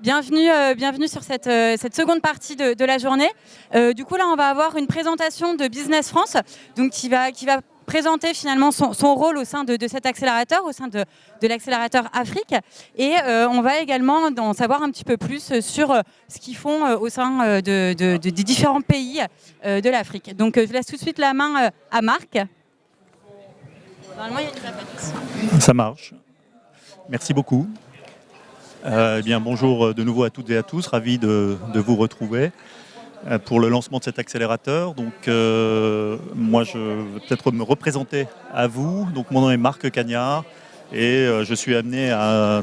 bienvenue sur cette seconde partie de la journée. Du coup, là, on va avoir une présentation de Business France, donc qui va présenter finalement son rôle au sein de cet accélérateur, au sein de l'accélérateur Afrique. Et on va également en savoir un petit peu plus sur ce qu'ils font au sein des différents pays de l'Afrique. Donc, je laisse tout de suite la main à Marc. Normalement, il y a une tapette. Ça marche. Merci beaucoup. Bonjour de nouveau à toutes et à tous, ravi de vous retrouver pour le lancement de cet accélérateur. Donc, moi, je vais peut-être me représenter à vous. Donc, mon nom est Marc Cagnard et je suis amené à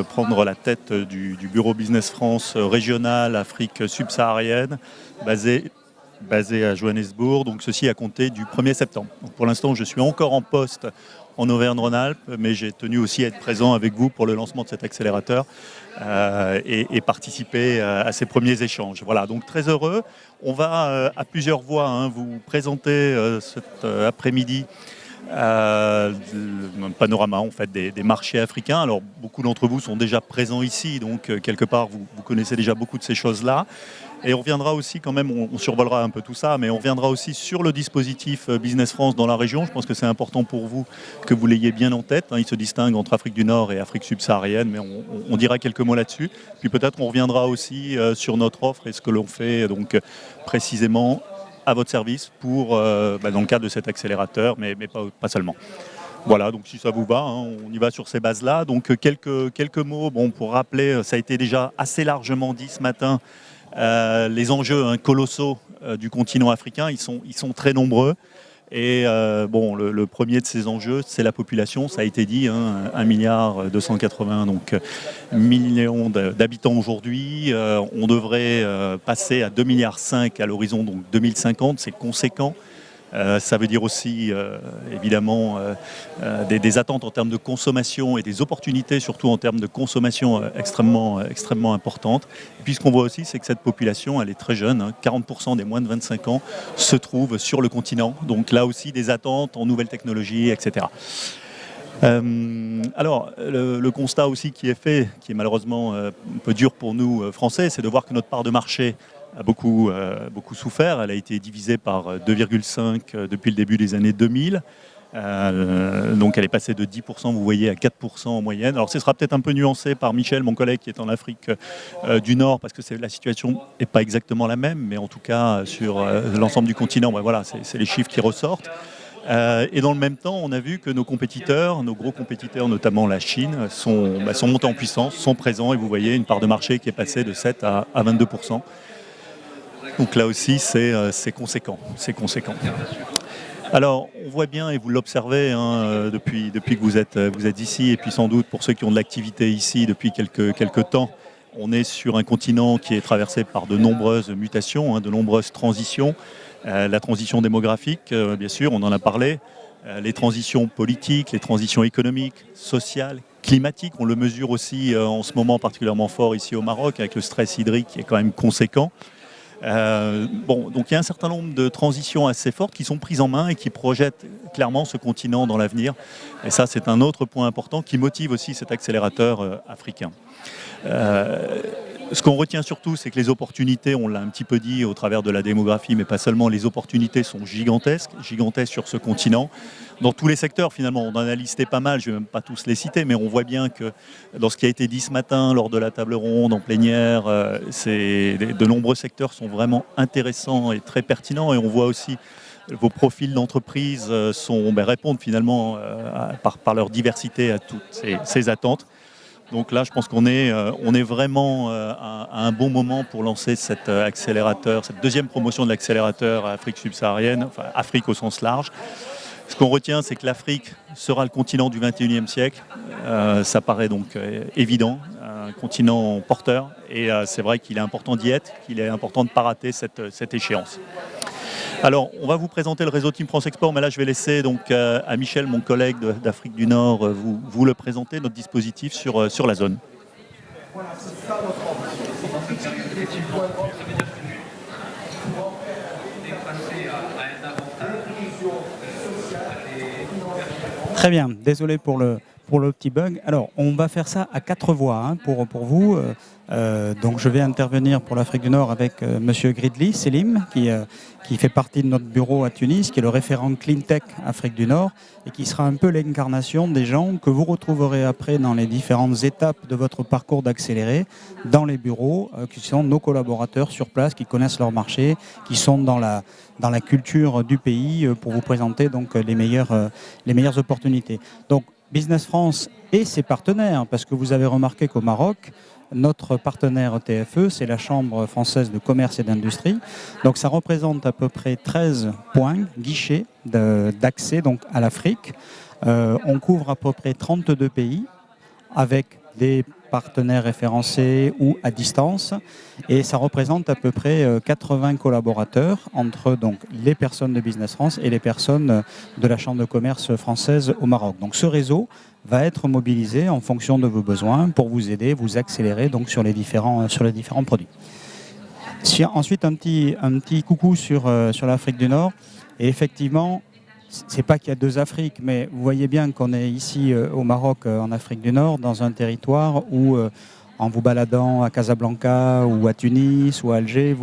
prendre la tête du bureau Business France régional Afrique subsaharienne, basé à Johannesburg, donc ceci à compter du 1er septembre. Donc pour l'instant, je suis encore en poste en Auvergne-Rhône-Alpes, mais j'ai tenu aussi à être présent avec vous pour le lancement de cet accélérateur et participer à ces premiers échanges. Voilà, donc très heureux. On va à plusieurs voix vous présenter cet après-midi un panorama en fait des marchés africains. Alors beaucoup d'entre vous sont déjà présents ici, donc quelque part vous connaissez déjà beaucoup de ces choses-là. Et on reviendra aussi quand même, on survolera un peu tout ça, mais on reviendra aussi sur le dispositif Business France dans la région. Je pense que c'est important pour vous que vous l'ayez bien en tête. Il se distingue entre Afrique du Nord et Afrique subsaharienne, mais on dira quelques mots là-dessus. Puis peut-être on reviendra aussi sur notre offre et ce que l'on fait donc précisément à votre service pour, dans le cadre de cet accélérateur, mais pas seulement. Voilà, donc si ça vous va, on y va sur ces bases-là. Donc quelques mots pour rappeler, ça a été déjà assez largement dit ce matin, les enjeux colossaux du continent africain, ils sont très nombreux. Et le premier de ces enjeux, c'est la population. Ça a été dit, 1,280 milliard d'habitants aujourd'hui. On devrait passer à 2,5 milliards à l'horizon 2050. C'est conséquent. Ça veut dire aussi, évidemment, des attentes en termes de consommation et des opportunités, surtout en termes de consommation, extrêmement importantes. Et puis ce qu'on voit aussi, c'est que cette population, elle est très jeune. 40% des moins de 25 ans se trouvent sur le continent. Donc là aussi, des attentes en nouvelles technologies, etc. Alors, le constat aussi qui est fait, qui est malheureusement un peu dur pour nous, Français, c'est de voir que notre part de marché a beaucoup souffert. Elle a été divisée par 2,5 depuis le début des années 2000. Donc elle est passée de 10%, vous voyez, à 4% en moyenne. Alors ce sera peut-être un peu nuancé par Michel, mon collègue qui est en Afrique du Nord, parce que la situation n'est pas exactement la même, mais en tout cas sur l'ensemble du continent, voilà, c'est les chiffres qui ressortent. Et dans le même temps, on a vu que nos compétiteurs, nos gros compétiteurs, notamment la Chine, sont montés en puissance, sont présents, et vous voyez une part de marché qui est passée de 7 à 22%. Donc là aussi, c'est conséquent. Alors, on voit bien, et vous l'observez depuis que vous êtes ici, et puis sans doute pour ceux qui ont de l'activité ici depuis quelques temps, on est sur un continent qui est traversé par de nombreuses mutations, de nombreuses transitions. La transition démographique, bien sûr, on en a parlé. Les transitions politiques, les transitions économiques, sociales, climatiques, on le mesure aussi en ce moment particulièrement fort ici au Maroc, avec le stress hydrique qui est quand même conséquent. Donc il y a un certain nombre de transitions assez fortes qui sont prises en main et qui projettent clairement ce continent dans l'avenir. Et ça, c'est un autre point important qui motive aussi cet accélérateur africain. Ce qu'on retient surtout, c'est que les opportunités, on l'a un petit peu dit au travers de la démographie, mais pas seulement, les opportunités sont gigantesques sur ce continent. Dans tous les secteurs, finalement, on en a listé pas mal, je ne vais même pas tous les citer, mais on voit bien que dans ce qui a été dit ce matin, lors de la table ronde, en plénière, de nombreux secteurs sont vraiment intéressants et très pertinents, et on voit aussi vos profils d'entreprise répondent finalement par leur diversité à toutes ces attentes. Donc là, je pense qu'on est vraiment à un bon moment pour lancer cet accélérateur, cette deuxième promotion de l'accélérateur Afrique subsaharienne, enfin Afrique au sens large. Ce qu'on retient, c'est que l'Afrique sera le continent du XXIe siècle. Ça paraît donc évident, un continent porteur. Et c'est vrai qu'il est important d'y être, qu'il est important de ne pas rater cette échéance. Alors, on va vous présenter le réseau Team France Export, mais là, je vais laisser donc à Michel, mon collègue d'Afrique du Nord, vous le présenter, notre dispositif sur la zone. Voilà, c'est ça notre Très bien, désolé pour le pour le petit bug. Alors, on va faire ça à 4 voix hein, pour vous. Donc, je vais intervenir pour l'Afrique du Nord avec Monsieur Gridley Selim, qui fait partie de notre bureau à Tunis, qui est le référent CleanTech Afrique du Nord, et qui sera un peu l'incarnation des gens que vous retrouverez après dans les différentes étapes de votre parcours d'accéléré, dans les bureaux, qui sont nos collaborateurs sur place, qui connaissent leur marché, qui sont dans la culture du pays pour vous présenter donc les meilleures opportunités. Donc, Business France et ses partenaires, parce que vous avez remarqué qu'au Maroc, notre partenaire TFE, c'est la Chambre française de commerce et d'industrie. Donc ça représente à peu près 13 points, guichets d'accès donc à l'Afrique. On couvre à peu près 32 pays avec des partenaires référencés ou à distance. Et ça représente à peu près 80 collaborateurs entre donc, les personnes de Business France et les personnes de la Chambre de commerce française au Maroc. Donc ce réseau va être mobilisé en fonction de vos besoins pour vous aider, vous accélérer donc, sur les différents produits. Ensuite, un petit coucou sur l'Afrique du Nord. Et effectivement, c'est pas qu'il y a 2 Afriques, mais vous voyez bien qu'on est ici au Maroc, en Afrique du Nord, dans un territoire où, en vous baladant à Casablanca ou à Tunis ou à Alger,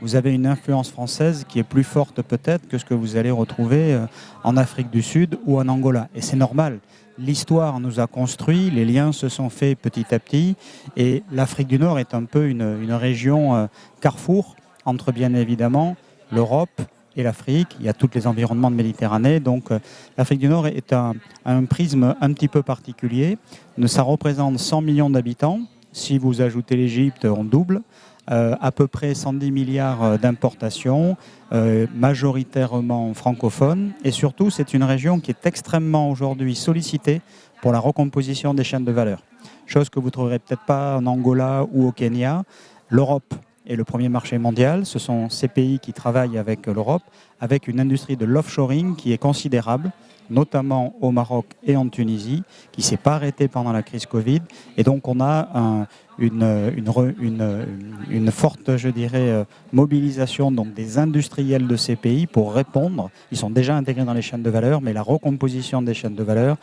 vous avez une influence française qui est plus forte peut-être que ce que vous allez retrouver en Afrique du Sud ou en Angola. Et c'est normal. L'histoire nous a construit, les liens se sont faits petit à petit, et l'Afrique du Nord est un peu une région carrefour entre bien évidemment l'Europe et l'Afrique. Il y a tous les environnements de Méditerranée. Donc l'Afrique du Nord est un prisme un petit peu particulier. Ça représente 100 millions d'habitants. Si vous ajoutez l'Égypte, on double. À peu près 110 milliards d'importations, majoritairement francophones. Et surtout, c'est une région qui est extrêmement aujourd'hui sollicitée pour la recomposition des chaînes de valeur. Chose que vous ne trouverez peut-être pas en Angola ou au Kenya. L'Europe est le premier marché mondial. Ce sont ces pays qui travaillent avec l'Europe, avec une industrie de l'offshoring qui est considérable, notamment au Maroc et en Tunisie, qui ne s'est pas arrêtée pendant la crise Covid. Et donc, on a une forte, je dirais, mobilisation donc, des industriels de ces pays pour répondre. Ils sont déjà intégrés dans les chaînes de valeur, mais la recomposition des chaînes de valeur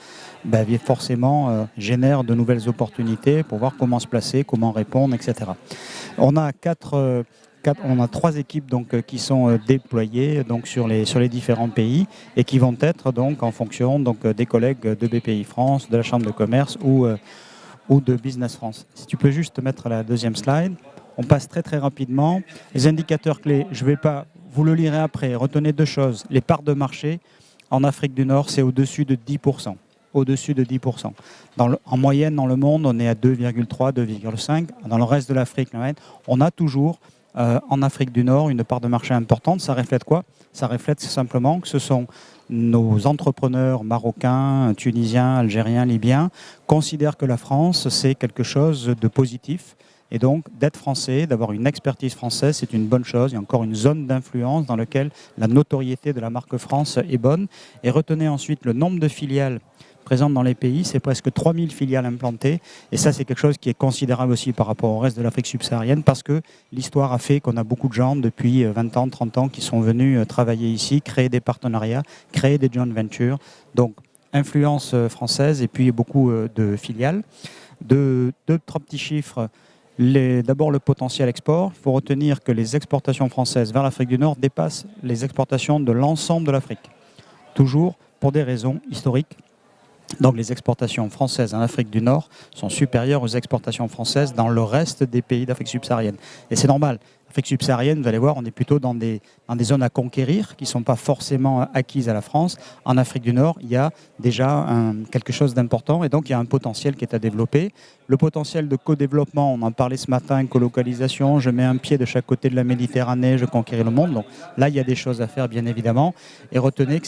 forcément génère de nouvelles opportunités pour voir comment se placer, comment répondre, etc. On a 3 équipes donc, qui sont déployées donc, sur les différents pays et qui vont être donc, en fonction donc, des collègues de BPI France, de la Chambre de commerce ou de Business France. Si tu peux juste mettre la deuxième slide. On passe très très rapidement. Les indicateurs clés, je ne vais pas, vous le lirez après. Retenez 2 choses. Les parts de marché en Afrique du Nord, c'est au-dessus de 10%. Au-dessus de 10%. En moyenne, dans le monde, on est à 2,3, 2,5. Dans le reste de l'Afrique, on a toujours en Afrique du Nord une part de marché importante. Ça reflète quoi? Ça reflète simplement que ce sont nos entrepreneurs marocains, tunisiens, algériens, libyens considèrent que la France, c'est quelque chose de positif. Et donc, d'être français, d'avoir une expertise française, c'est une bonne chose. Il y a encore une zone d'influence dans laquelle la notoriété de la marque France est bonne. Et retenez ensuite le nombre de filiales présentes dans les pays, c'est presque 3000 filiales implantées. Et ça, c'est quelque chose qui est considérable aussi par rapport au reste de l'Afrique subsaharienne parce que l'histoire a fait qu'on a beaucoup de gens depuis 20 ans, 30 ans qui sont venus travailler ici, créer des partenariats, créer des joint ventures. Donc, influence française et puis beaucoup de filiales. 2, 3 petits chiffres. D'abord, le potentiel export. Il faut retenir que les exportations françaises vers l'Afrique du Nord dépassent les exportations de l'ensemble de l'Afrique. Toujours pour des raisons historiques. Donc les exportations françaises en Afrique du Nord sont supérieures aux exportations françaises dans le reste des pays d'Afrique subsaharienne. Et c'est normal. L'Afrique subsaharienne, vous allez voir, on est plutôt dans des zones à conquérir qui ne sont pas forcément acquises à la France. En Afrique du Nord, il y a déjà quelque chose d'important et donc il y a un potentiel qui est à développer. Le potentiel de co-développement, on en parlait ce matin, colocalisation, je mets un pied de chaque côté de la Méditerranée, je conquéris le monde. Donc là, il y a des choses à faire, bien évidemment. Et retenez que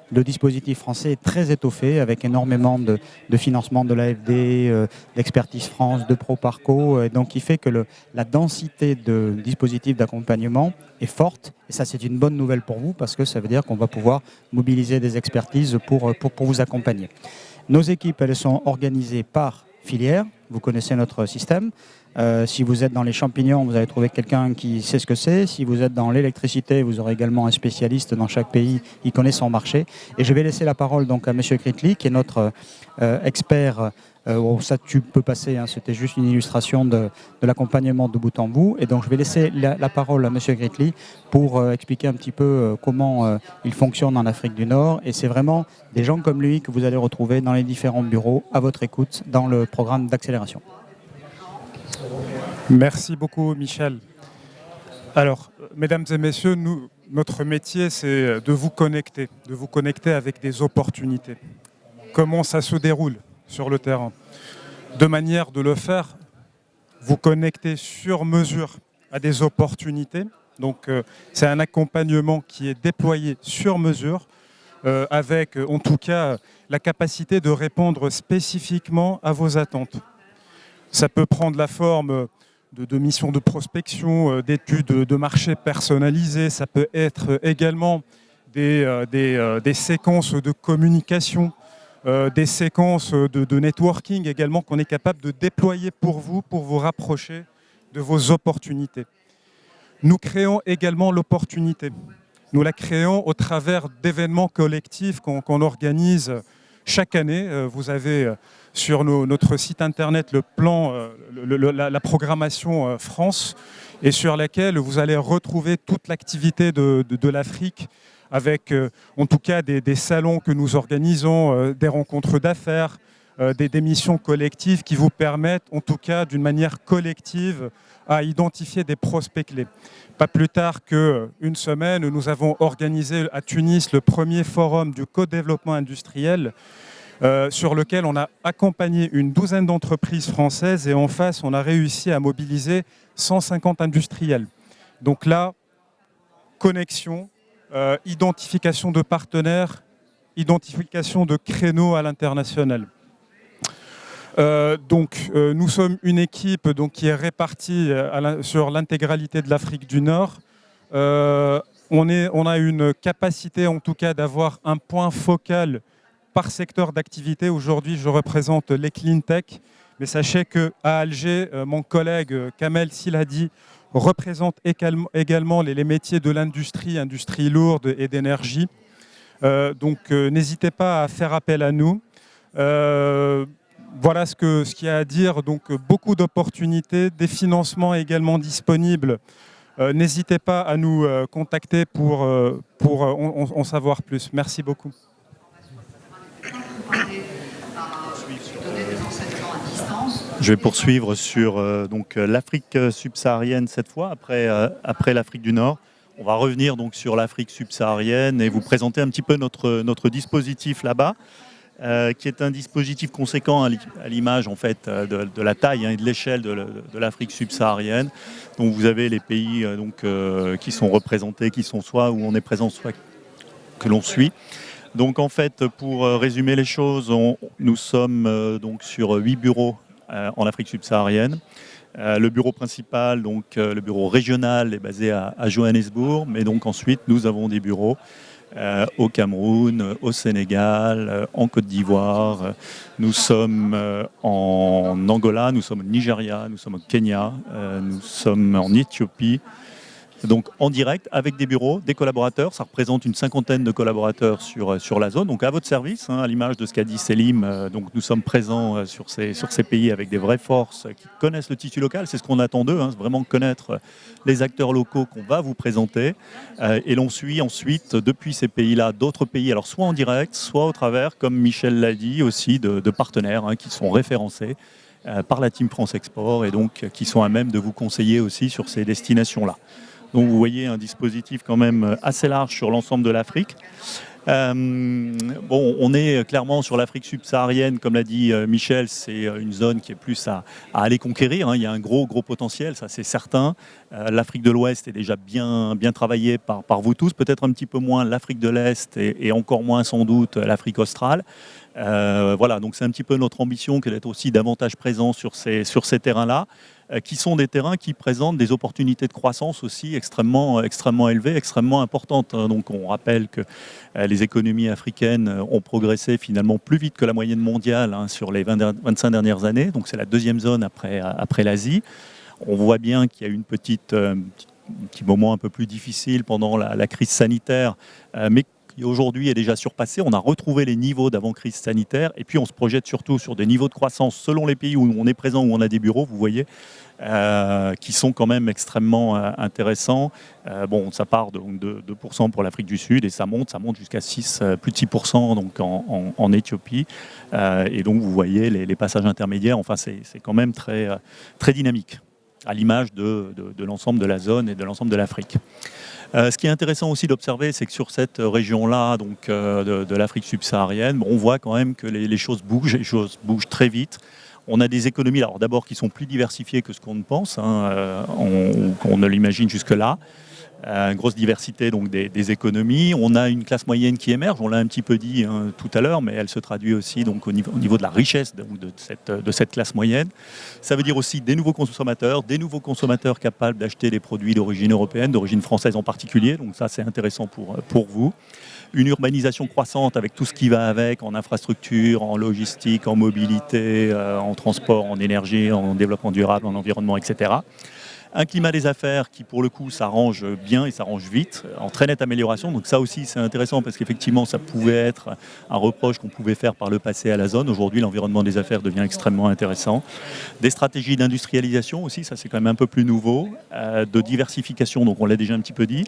le dispositif français est très étoffé avec énormément de financement de l'AFD, d'Expertise France, de ProParco, et donc qui fait que la densité de dispositifs d'accompagnement est forte. Et ça, c'est une bonne nouvelle pour vous parce que ça veut dire qu'on va pouvoir mobiliser des expertises pour vous accompagner. Nos équipes, elles sont organisées par filière, vous connaissez notre système. Si vous êtes dans les champignons, vous allez trouver quelqu'un qui sait ce que c'est. Si vous êtes dans l'électricité, vous aurez également un spécialiste dans chaque pays qui connaît son marché. Et je vais laisser la parole donc à M. Gritli, qui est notre expert. Ça, tu peux passer, hein, c'était juste une illustration de l'accompagnement de bout en bout. Et donc, je vais laisser la parole à M. Gritli pour expliquer un petit peu comment il fonctionne en Afrique du Nord. Et c'est vraiment des gens comme lui que vous allez retrouver dans les différents bureaux à votre écoute dans le programme d'accélération. Merci beaucoup, Michel. Alors, mesdames et messieurs, notre métier, c'est de vous connecter avec des opportunités. Comment ça se déroule sur le terrain? De manière de le faire, vous connecter sur mesure à des opportunités. Donc, c'est un accompagnement qui est déployé sur mesure, avec, en tout cas, la capacité de répondre spécifiquement à vos attentes. Ça peut prendre la forme de missions de prospection, d'études de marché personnalisées. Ça peut être également des séquences de communication, des séquences de networking également qu'on est capable de déployer pour vous rapprocher de vos opportunités. Nous créons également l'opportunité. Nous la créons au travers d'événements collectifs qu'on organise chaque année. Vous avez sur notre site internet le plan, la programmation France, et sur laquelle vous allez retrouver toute l'activité de l'Afrique, avec en tout cas des salons que nous organisons, des rencontres d'affaires, des missions collectives qui vous permettent en tout cas d'une manière collective à identifier des prospects clés. Pas plus tard qu'une semaine, nous avons organisé à Tunis le premier forum du co-développement industriel, sur lequel on a accompagné une douzaine d'entreprises françaises, et en face, on a réussi à mobiliser 150 industriels. Donc là, connexion, identification de partenaires, identification de créneaux à l'international. Nous sommes une équipe qui est répartie sur l'intégralité de l'Afrique du Nord. On a une capacité en tout cas d'avoir un point focal par secteur d'activité. Aujourd'hui, je représente les clean tech, mais sachez qu'à Alger, mon collègue Kamel Siladi représente également les métiers de industrie lourde et d'énergie. N'hésitez pas à faire appel à nous. Voilà ce qu'il y a à dire. Donc, beaucoup d'opportunités, des financements également disponibles. N'hésitez pas à nous contacter pour en savoir plus. Merci beaucoup. Je vais poursuivre sur l'Afrique subsaharienne cette fois, après l'Afrique du Nord. On va revenir donc sur l'Afrique subsaharienne et vous présenter un petit peu notre dispositif là-bas, qui est un dispositif conséquent à l'image en fait de la taille et de l'échelle de l'Afrique subsaharienne. Donc vous avez les pays qui sont représentés, qui sont soit où on est présent, soit que l'on suit. Donc en fait, pour résumer les choses, nous sommes donc sur 8 bureaux en Afrique subsaharienne. Le bureau principal, le bureau régional, est basé à Johannesburg, mais donc ensuite nous avons des bureaux au Cameroun, au Sénégal, en Côte d'Ivoire. Nous sommes en Angola, nous sommes au Nigeria, nous sommes au Kenya, nous sommes en Éthiopie. Donc en direct avec des bureaux, des collaborateurs, ça représente une 50aine de collaborateurs sur la zone, donc à votre service, à l'image de ce qu'a dit Selim. Donc nous sommes présents sur ces pays avec des vraies forces qui connaissent le tissu local, c'est ce qu'on attend d'eux, vraiment connaître les acteurs locaux qu'on va vous présenter, et l'on suit ensuite depuis ces pays-là d'autres pays, alors soit en direct, soit au travers, comme Michel l'a dit aussi, de partenaires qui sont référencés par la Team France Export et donc qui sont à même de vous conseiller aussi sur ces destinations-là. Donc vous voyez un dispositif quand même assez large sur l'ensemble de l'Afrique. On est clairement sur l'Afrique subsaharienne, comme l'a dit Michel, c'est une zone qui est plus à aller conquérir. Il y a un gros potentiel, ça c'est certain. L'Afrique de l'Ouest est déjà bien travaillée par vous tous, peut-être un petit peu moins l'Afrique de l'Est et encore moins sans doute l'Afrique australe. Voilà, donc c'est un petit peu notre ambition que d'être aussi davantage présent sur ces terrains-là. qui sont des terrains qui présentent des opportunités de croissance aussi extrêmement élevées, extrêmement importantes. Donc on rappelle que les économies africaines ont progressé finalement plus vite que la moyenne mondiale sur les 25 dernières années. Donc c'est la deuxième zone après l'Asie. On voit bien qu'il y a eu un petit moment un peu plus difficile pendant la crise sanitaire, mais qui aujourd'hui est déjà surpassé. On a retrouvé les niveaux d'avant-crise sanitaire et puis on se projette surtout sur des niveaux de croissance selon les pays où on est présent, où on a des bureaux, vous voyez, qui sont quand même extrêmement intéressants. Ça part de 2% pour l'Afrique du Sud et ça monte jusqu'à plus de 6% donc en Éthiopie. Et donc vous voyez les passages intermédiaires, enfin c'est quand même très, très dynamique, à l'image de l'ensemble de la zone et de l'ensemble de l'Afrique. Ce qui est intéressant aussi d'observer, c'est que sur cette région-là, donc de l'Afrique subsaharienne, on voit quand même que les choses bougent très vite. On a des économies, alors d'abord qui sont plus diversifiées que ce qu'on ne pense, qu'on ne l'imagine jusque-là. Une grosse diversité donc des économies. On a une classe moyenne qui émerge, on l'a un petit peu dit tout à l'heure, mais elle se traduit aussi donc, au niveau de la richesse de cette classe moyenne. Ça veut dire aussi des nouveaux consommateurs capables d'acheter des produits d'origine européenne, d'origine française en particulier, donc ça c'est intéressant pour vous. Une urbanisation croissante avec tout ce qui va avec, en infrastructure, en logistique, en mobilité, en transport, en énergie, en développement durable, en environnement, etc. Un climat des affaires qui, pour le coup, s'arrange bien et s'arrange vite, en très nette amélioration. Donc ça aussi, c'est intéressant parce qu'effectivement, ça pouvait être un reproche qu'on pouvait faire par le passé à la zone. Aujourd'hui, l'environnement des affaires devient extrêmement intéressant. Des stratégies d'industrialisation aussi, ça c'est quand même un peu plus nouveau. De diversification, donc on l'a déjà un petit peu dit.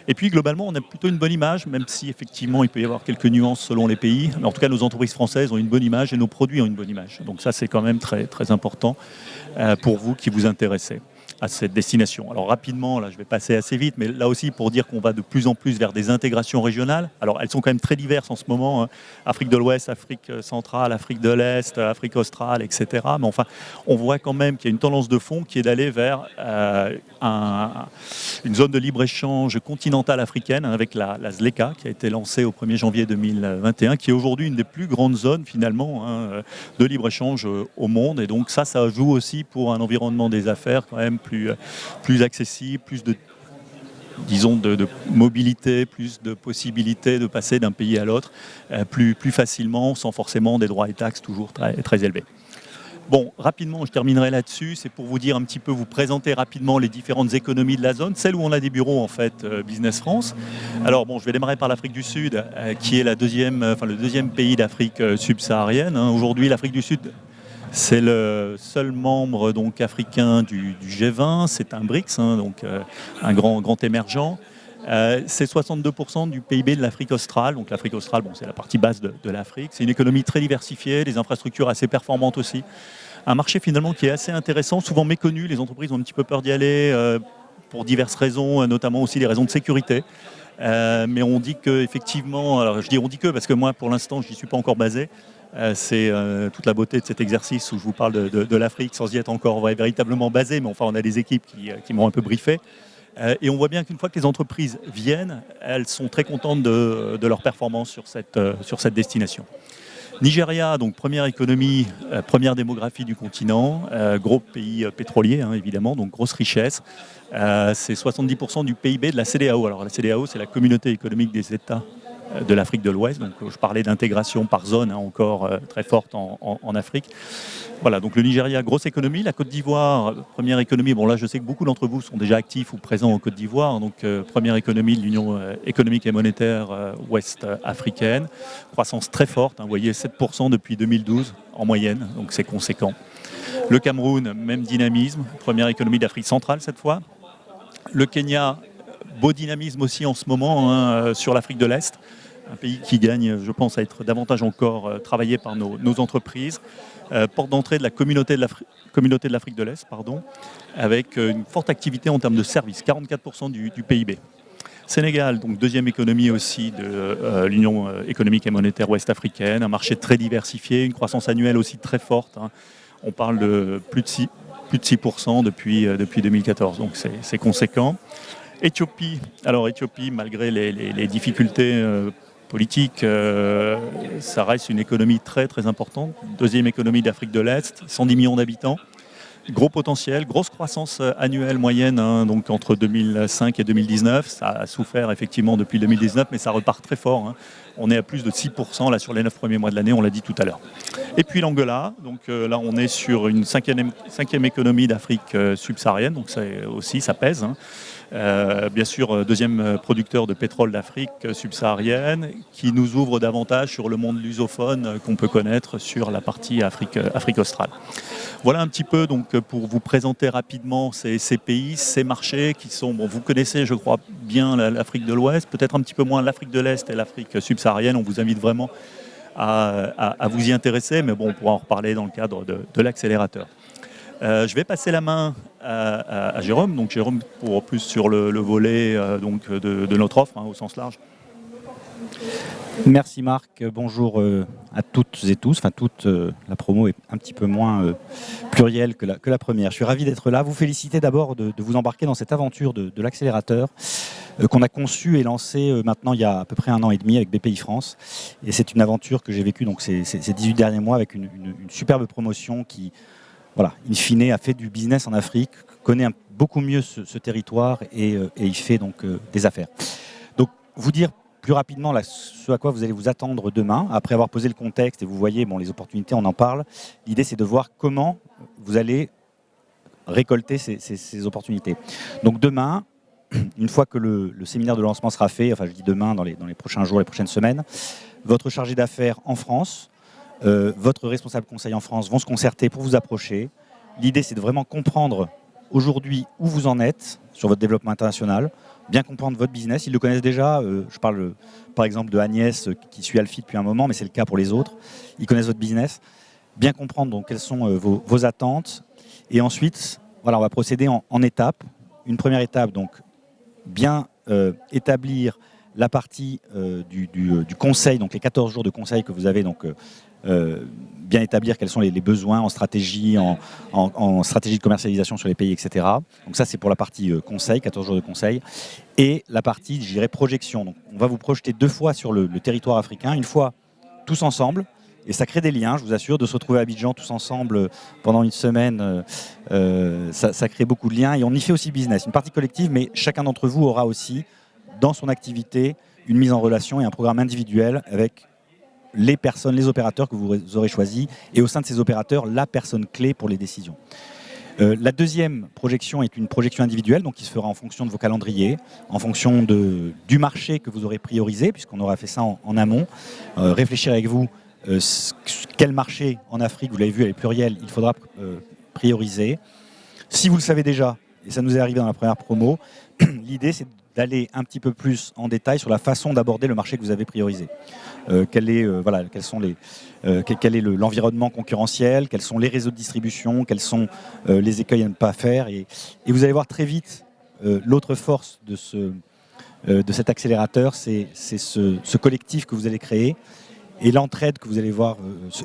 Et puis, globalement, on a plutôt une bonne image, même si effectivement, il peut y avoir quelques nuances selon les pays. Mais en tout cas, nos entreprises françaises ont une bonne image et nos produits ont une bonne image. Donc ça, c'est quand même très, très important pour vous qui vous intéressez à cette destination. Alors rapidement, là je vais passer assez vite, mais là aussi pour dire qu'on va de plus en plus vers des intégrations régionales. Alors elles sont quand même très diverses en ce moment, Afrique de l'Ouest, Afrique centrale, Afrique de l'Est, Afrique australe, etc. Mais enfin, on voit quand même qu'il y a une tendance de fond qui est d'aller vers une zone de libre-échange continentale africaine avec la ZLECA qui a été lancée au 1er janvier 2021, qui est aujourd'hui une des plus grandes zones finalement de libre-échange au monde. Et donc ça joue aussi pour un environnement des affaires quand même plus accessible, plus de mobilité, plus de possibilités de passer d'un pays à l'autre plus facilement, sans forcément des droits et taxes toujours très, très élevés. Bon, rapidement, je terminerai là-dessus. C'est pour vous dire un petit peu, vous présenter rapidement les différentes économies de la zone, celles où on a des bureaux en fait, Business France. Alors bon, je vais démarrer par l'Afrique du Sud, qui est le deuxième pays d'Afrique subsaharienne. Aujourd'hui, l'Afrique du Sud, c'est le seul membre donc, africain du G20, c'est un BRICS, donc un grand émergent. C'est 62% du PIB de l'Afrique australe. Donc l'Afrique australe, c'est la partie basse de l'Afrique. C'est une économie très diversifiée, des infrastructures assez performantes aussi. Un marché finalement qui est assez intéressant, souvent méconnu. Les entreprises ont un petit peu peur d'y aller pour diverses raisons, notamment aussi des raisons de sécurité. Mais on dit qu'effectivement, alors je dis on dit que parce que moi pour l'instant je n'y suis pas encore basé. C'est toute la beauté de cet exercice où je vous parle de l'Afrique sans y être encore véritablement basé, mais enfin on a des équipes qui m'ont un peu briefé. Et on voit bien qu'une fois que les entreprises viennent, elles sont très contentes de leur performance sur cette destination. Nigeria, donc première économie, première démographie du continent, gros pays pétrolier évidemment, donc grosse richesse. C'est 70% du PIB de la CEDEAO. Alors la CEDEAO, c'est la communauté économique des États de l'Afrique de l'Ouest. Donc je parlais d'intégration par zone encore très forte en Afrique. Voilà, donc le Nigeria, grosse économie. La Côte d'Ivoire, première économie. Bon là, je sais que beaucoup d'entre vous sont déjà actifs ou présents en Côte d'Ivoire. Donc première économie de l'Union économique et monétaire ouest-africaine. Croissance très forte. Vous voyez, 7% depuis 2012 en moyenne. Donc c'est conséquent. Le Cameroun, même dynamisme. Première économie d'Afrique centrale cette fois. Le Kenya, beau dynamisme aussi en ce moment sur l'Afrique de l'Est. Un pays qui gagne, je pense, à être davantage encore travaillé par nos entreprises. Porte d'entrée de la communauté de l'Afrique de l'Est, avec une forte activité en termes de services, 44% du PIB. Sénégal, donc deuxième économie aussi de l'Union économique et monétaire ouest-africaine, un marché très diversifié, une croissance annuelle aussi très forte. On parle de plus de 6% depuis 2014, donc c'est conséquent. Éthiopie, malgré les difficultés politiques, ça reste une économie très très importante. Deuxième économie d'Afrique de l'Est, 110 millions d'habitants, Gros potentiel, grosse croissance annuelle moyenne, hein, donc entre 2005 et 2019. Ça a souffert effectivement depuis 2019, mais ça repart très fort. Hein. On est à plus de 6% là, sur les 9 premiers mois de l'année, on l'a dit tout à l'heure. Et puis l'Angola, donc là on est sur une cinquième économie d'Afrique subsaharienne, donc ça aussi ça pèse. Hein. Bien sûr, deuxième producteur de pétrole d'Afrique subsaharienne, qui nous ouvre davantage sur le monde lusophone qu'on peut connaître sur la partie Afrique australe. Voilà un petit peu donc pour vous présenter rapidement ces pays, ces marchés qui sont, bon, vous connaissez je crois bien l'Afrique de l'Ouest, peut-être un petit peu moins l'Afrique de l'Est et l'Afrique subsaharienne. On vous invite vraiment à vous y intéresser, mais bon, on pourra en reparler dans le cadre de l'accélérateur. Je vais passer la main à Jérôme. Donc Jérôme pour plus sur le volet donc de notre offre hein, au sens large. Merci Marc, bonjour à toutes et tous. Enfin, la promo est un petit peu moins plurielle que la première. Je suis ravi d'être là. Vous féliciter d'abord de vous embarquer dans cette aventure de l'accélérateur qu'on a conçu et lancé maintenant il y a à peu près 1 an et demi avec BPI France. Et c'est une aventure que j'ai vécue donc, ces 18 derniers mois avec une superbe promotion qui, voilà, in fine, a fait du business en Afrique, connaît beaucoup mieux ce territoire et il fait donc des affaires. Donc, vous dire plus rapidement là, ce à quoi vous allez vous attendre demain, après avoir posé le contexte, et vous voyez, bon, les opportunités, on en parle. L'idée, c'est de voir comment vous allez récolter ces opportunités. Donc demain, une fois que le séminaire de lancement sera fait, enfin je dis demain, dans les prochains jours, les prochaines semaines, votre chargé d'affaires en France, votre responsable conseil en France vont se concerter pour vous approcher. L'idée, c'est de vraiment comprendre aujourd'hui où vous en êtes sur votre développement international, bien comprendre votre business. Ils le connaissent déjà. Je parle par exemple de Agnès qui suit Alfie depuis un moment, mais c'est le cas pour les autres. Ils connaissent votre business. Bien comprendre donc quelles sont vos attentes. Et ensuite, voilà, on va procéder en étapes. Une première étape, donc bien établir la partie du conseil, donc les 14 jours de conseil que vous avez, donc bien établir quels sont les besoins en stratégie, en stratégie de commercialisation sur les pays, etc. Donc ça, c'est pour la partie conseil, 14 jours de conseil. Et la partie, je dirais, projection. Donc on va vous projeter 2 fois sur le territoire africain, une fois tous ensemble, et ça crée des liens, je vous assure, de se retrouver à Abidjan tous ensemble pendant une semaine, ça crée beaucoup de liens, et on y fait aussi business, une partie collective, mais chacun d'entre vous aura aussi, dans son activité, une mise en relation et un programme individuel avec les personnes, les opérateurs que vous aurez choisis, et au sein de ces opérateurs, la personne clé pour les décisions. La deuxième projection est une projection individuelle, donc qui se fera en fonction de vos calendriers, en fonction du marché que vous aurez priorisé, puisqu'on aura fait ça en amont. Réfléchir avec vous quel marché en Afrique, vous l'avez vu, elle est plurielle, il faudra prioriser. Si vous le savez déjà, et ça nous est arrivé dans la première promo, l'idée c'est d'aller un petit peu plus en détail sur la façon d'aborder le marché que vous avez priorisé. Quel est l'environnement concurrentiel, quels sont les réseaux de distribution, quels sont les écueils à ne pas faire. Et vous allez voir très vite l'autre force de cet accélérateur, c'est ce collectif que vous allez créer et l'entraide que vous allez voir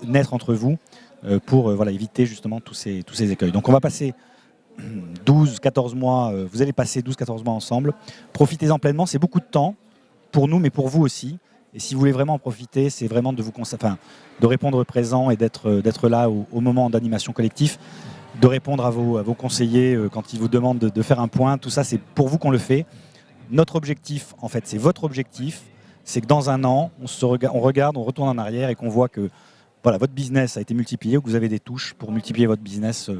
naître entre vous pour éviter justement tous ces écueils. Donc on va passer 12-14 mois, vous allez passer 12-14 mois ensemble. Profitez-en pleinement, c'est beaucoup de temps pour nous, mais pour vous aussi. Et si vous voulez vraiment en profiter, c'est vraiment de répondre présent et d'être là au moment d'animation collectif, de répondre à vos conseillers quand ils vous demandent de faire un point. Tout ça, c'est pour vous qu'on le fait. Notre objectif, en fait, c'est votre objectif. C'est que dans 1 an, on regarde, on retourne en arrière et qu'on voit que voilà, votre business a été multiplié, ou que vous avez des touches pour multiplier votre business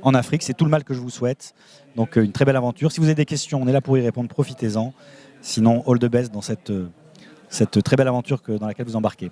en Afrique. C'est tout le mal que je vous souhaite. Donc une très belle aventure. Si vous avez des questions, on est là pour y répondre, profitez-en. Sinon, all the best dans cette très belle aventure dans laquelle vous embarquez.